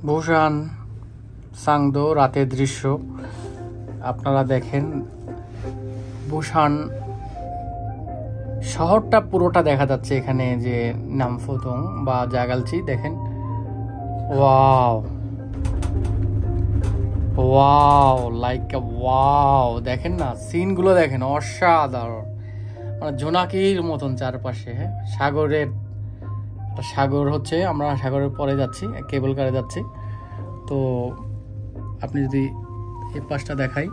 Busan সাংদো রাতের দৃশ্য আপনারা দেখেন। বুসান শহরটা পুরোটা দেখা যাচ্ছে এখানে, যে নামফোতং বা জাগালচি দেখেন। ওয়াও ওয়াও, লাইক ওয়াও, দেখেন না সিনগুলো দেখেন, অসাধারণ, মানে জোনাকির মতন চারপাশে। সাগরের সাগর হচ্ছে, আমরা সাগরের পরে যাচ্ছি, কেবল কারে যাচ্ছি। তো আপনি যদি এই পাশটা দেখাই,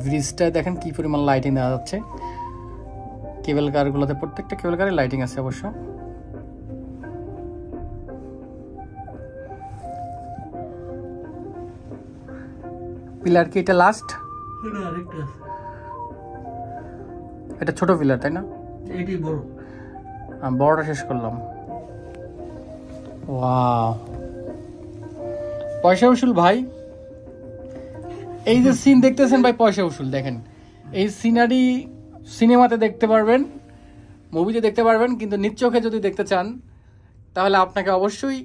ব্রিজটা দেখেন কি পরিমাণ লাইটিং দেওয়া যাচ্ছে। কেবল কারগুলোতে প্রত্যেকটা কেবল কারে লাইটিং আছে অবশ্য। পিলার কি এটা লাস্ট? এটা ছোট পিলার তাই না? এটাই বড়। বড়টা শেষ করলাম। ওয়াও, পয়সা উসুল ভাই। এই যে সিন দেখতেছেন ভাই, পয়সা উসুল। দেখেন এই সিনারি সিনেমাতে দেখতে পারবেন, মুভিতে দেখতে পারবেন, কিন্তু নিজ চোখে যদি দেখতে চান তাহলে আপনাকে অবশ্যই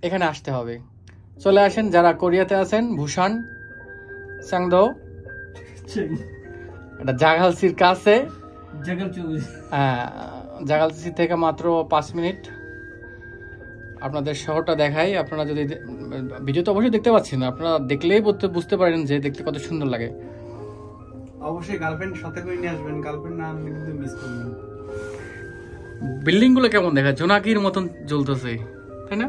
এখানে আসতে হবে। চলে আসেন যারা কোরিয়াতে আছেন, বুসান সাংদো, এটা জাগালচির কাছে। জাগালচি থেকে মাত্র 5 মিনিট। আপনাদের শহরটা দেখাই। আপনারা যদি ভিডিও তো অবশ্যই দেখতে পাচ্ছেন, আপনারা দেখলেই বুঝতে পারেন যে দেখতে কত সুন্দর লাগে। অবশ্যই গার্লফ্রেন্ড সাথে করে নিয়ে আসবেন, গার্লফ্রেন্ড না আনলে কিন্তু মিস করবেন। বিল্ডিং গুলো কেমন দেখা, জোনাকির মতন জ্বলতেছে তাই না?